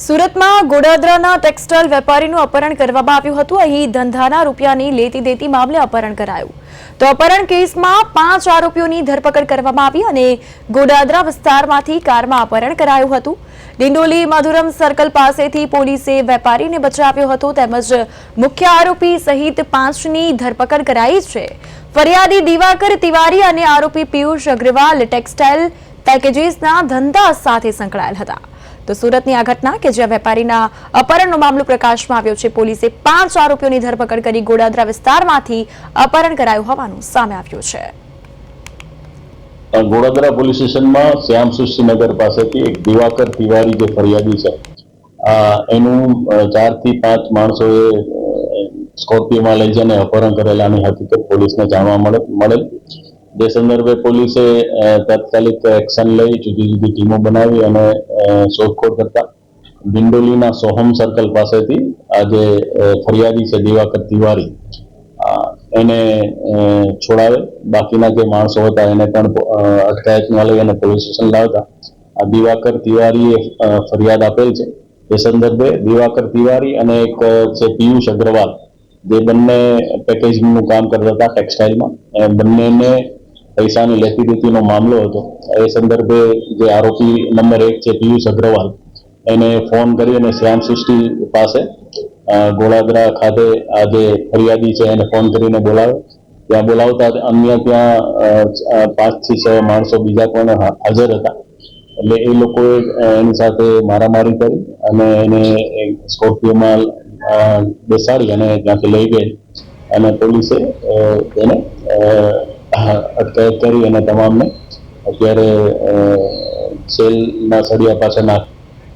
સુરતમાં ગોડાદરાના ટેક્સટાઇલ વેપારીનું અપહરણ કરવામાં આવ્યું હતું। અહીં ધંધાના રૂપિયાની લેતી દેતી મામલે અપહરણ કરાયું। તો અપહરણ કેસમાં 5 આરોપીઓની ધરપકડ કરવામાં આવી અને ગોડાદરા વિસ્તારમાંથી કારમાં અપહરણ કરાયું હતું। ડિંડોલી મધુરમ સર્કલ પાસેથી પોલીસે વેપારીને બચાવ્યો હતો તેમજ મુખ્ય આરોપી સહિત 5ની ધરપકડ કરાઈ છે। ફરિયાદી દિવાકર તિવારી અને આરોપી પિયુષ અગ્રવાલ ટેક્સટાઇલ પેકેજીસના ધંધા સાથે સંકળાયેલ હતા। તો સુરતની આ ઘટના કે જ્યાં વેપારીના અપહરણનો મામલો પ્રકાશમાં આવ્યો છે, પોલીસે 5 આરોપીઓની ધરપકડ કરી ગોડાદરા વિસ્તારમાંથી અપહરણ કરાયું હોવાનું સામે આવ્યું છે। ગોડાદરા પોલીસ સ્ટેશનમાં શ્યામ સુશ્રીનગર પાસેથી એક દિવાકર તિવારી જે ફરિયાદી છે, એનું 4 થી 5 માણસોએ સ્કોર્પિયોમાં લઈ જઈને અપહરણ કરેલાની હકીકત પોલીસને જાણવા મળેલ। જે સંદર્ભે પોલીસે તાત્કાલિક એક્શન લઈ જુદી જુદી ટીમો બનાવી અને શોધખોળ કરતા દિંડોલીના સોહમ સર્કલ પાસેથી આ જે ફરિયાદી છે દિવાકર તિવારી એને છોડાવે, બાકીના જે માણસો હતા એને પણ અટકાયતમાં લઈ અને પોલીસ સ્ટેશન લાવતા આ દિવાકર તિવારીએ ફરિયાદ આપેલ છે। એ સંદર્ભે દિવાકર તિવારી અને એક છે પિયુષ અગ્રવાલ, જે બંને પેકેજિંગનું કામ કરતા હતા ટેક્સટાઇલમાં, બંનેને પૈસાની લેતી દેતીનો મામલો હતો। એ સંદર્ભે જે આરોપી નંબર 1 છે પિયુષ અગ્રવાલ, એને ફોન કરી અને શ્યામ સૃષ્ટિ પાસે ગોડાદરા ખાતે આ જે ફરિયાદી છે એને ફોન કરીને બોલાવે। ત્યાં બોલાવતા અન્ય ત્યાં 5 થી 6 માણસો બીજા પણ હાજર હતા। એટલે એ લોકોએ એની સાથે મારામારી કરી અને એને સ્કોર્પિયોમાં બેસાડી અને ત્યાંથી લઈ ગઈ અને પોલીસે એને અટકાયત કરી અને તમામને અત્યારે સેલના સળિયા પાછળ